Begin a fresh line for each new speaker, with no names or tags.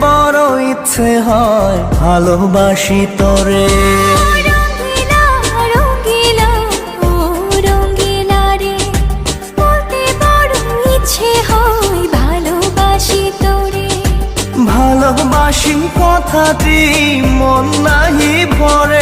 বড় ইচ্ছে হয় ভালোবাসি তোরে।
রঙ্গিলা রঙ্গিলা ও রঙ্গিলা রে, বলতে বড় ইচ্ছে হয় ভালোবাসি তোরে।
ভালোবাসি কথাটি মন নাহি ভরে,